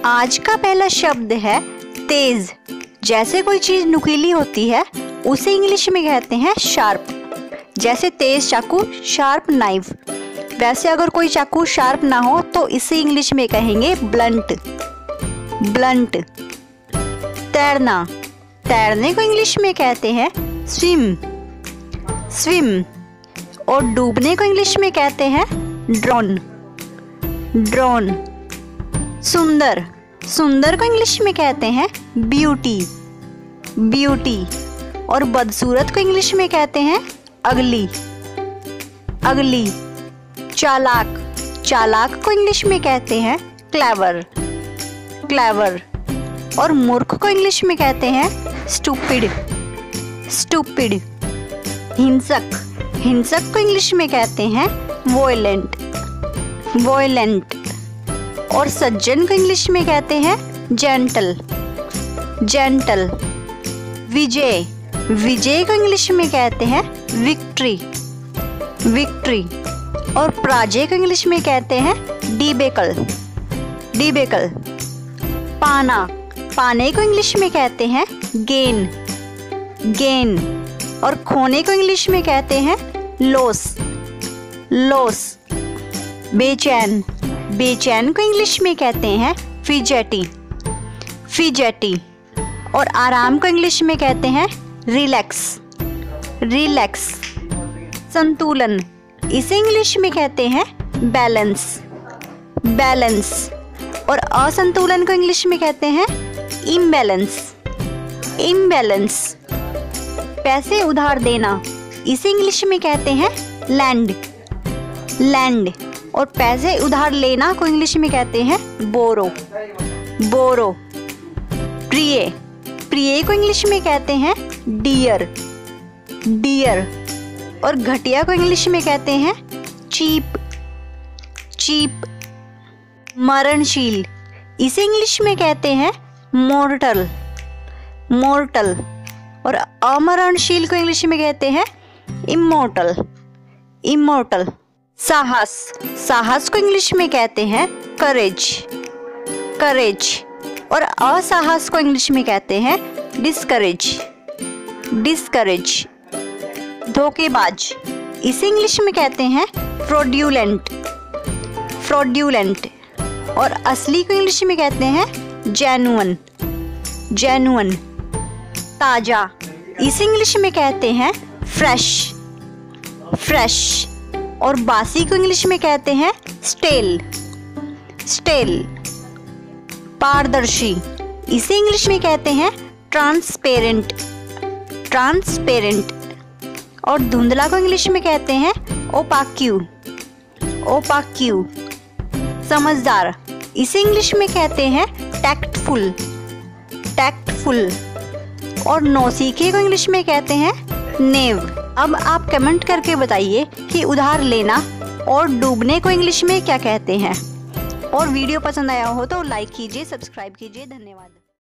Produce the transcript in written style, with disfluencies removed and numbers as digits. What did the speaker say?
आज का पहला शब्द है तेज। जैसे कोई चीज नुकीली होती है उसे इंग्लिश में कहते हैं शार्प। जैसे तेज चाकू, शार्प नाइफ। वैसे अगर कोई चाकू शार्प ना हो तो इसे इंग्लिश में कहेंगे ब्लंट। ब्लंट। तैरना, तैरने को इंग्लिश में कहते हैं स्विम। स्विम। और डूबने को इंग्लिश में कहते हैं ड्रोन। ड्रोन। सुंदर, सुंदर को इंग्लिश में कहते हैं ब्यूटी। ब्यूटी। और बदसूरत को इंग्लिश में कहते हैं अगली। अगली। चालाक, चालाक को इंग्लिश में कहते हैं क्लेवर। क्लेवर। और मूर्ख को इंग्लिश में कहते हैं स्टूपिड। स्टूपिड। हिंसक, हिंसक को इंग्लिश में कहते हैं वॉयलेंट। वॉयलेंट। और सज्जन को इंग्लिश में कहते हैं जेंटल। जेंटल। विजय, विजय को इंग्लिश में कहते हैं विक्ट्री। विक्ट्री। और पराजय को इंग्लिश में कहते हैं डिबेकल। डिबेकल। पाना, पाने को इंग्लिश में कहते हैं गेन। गेन। और खोने को इंग्लिश में कहते हैं लॉस। लॉस। बेचैन, बेचैन को इंग्लिश में कहते हैं फिजेटी। फिजेटी। और आराम को इंग्लिश में कहते हैं रिलैक्स। रिलैक्स। संतुलन, इसे इंग्लिश में कहते हैं बैलेंस। बैलेंस। और असंतुलन को इंग्लिश में कहते हैं इम्बैलेंस। इम्बैलेंस। पैसे उधार देना, इसे इंग्लिश में कहते हैं लैंड। लैंड। और पैसे उधार लेना को इंग्लिश में कहते हैं बोरो। बोरो। प्रिय, प्रिय को इंग्लिश में कहते हैं डियर। डियर। और घटिया को इंग्लिश में कहते हैं चीप। चीप। मरणशील, इसे इंग्लिश में कहते हैं मॉर्टल। मॉर्टल। और अमरणशील को इंग्लिश में कहते हैं इमोर्टल। इमोर्टल। साहस, साहस को इंग्लिश में कहते हैं करेज। करेज। और असाहस को इंग्लिश में कहते हैं डिस्करेज। डिस्करेज। धोखेबाज, इसे इंग्लिश में कहते हैं फ्रॉड्यूलेंट। फ्रॉड्यूलेंट। और असली को इंग्लिश में कहते हैं जेन्युइन। जेन्युइन। ताजा, इसे इंग्लिश में कहते हैं फ्रेश। फ्रेश। और बासी को इंग्लिश में कहते हैं स्टेल। स्टेल। पारदर्शी, इसे इंग्लिश में कहते हैं ट्रांसपेरेंट। ट्रांसपेरेंट। और धुंधला को इंग्लिश में कहते हैं ओपाक्यू। ओपाक्यू। समझदार, इसे इंग्लिश में कहते हैं टैक्टफुल। टैक्टफुल। और नौसीखे को इंग्लिश में कहते हैं नेव। अब आप कमेंट करके बताइए कि उधार लेना और डूबने को इंग्लिश में क्या कहते हैं। और वीडियो पसंद आया हो तो लाइक कीजिए, सब्सक्राइब कीजिए। धन्यवाद।